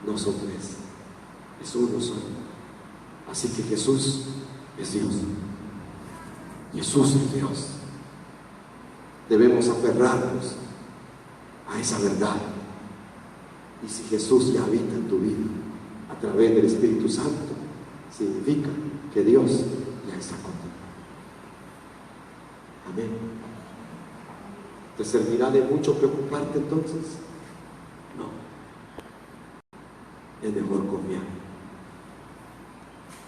no son tres, es uno solo. Así que Jesús es Dios. Jesús es Dios. Debemos aferrarnos a esa verdad. Y si Jesús ya habita en tu vida a través del Espíritu Santo, significa que Dios ya está contigo. Amén. ¿Te servirá de mucho preocuparte entonces? No. Es mejor confiar.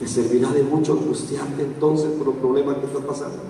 ¿Te servirá de mucho angustiarte entonces por los problemas que estás pasando?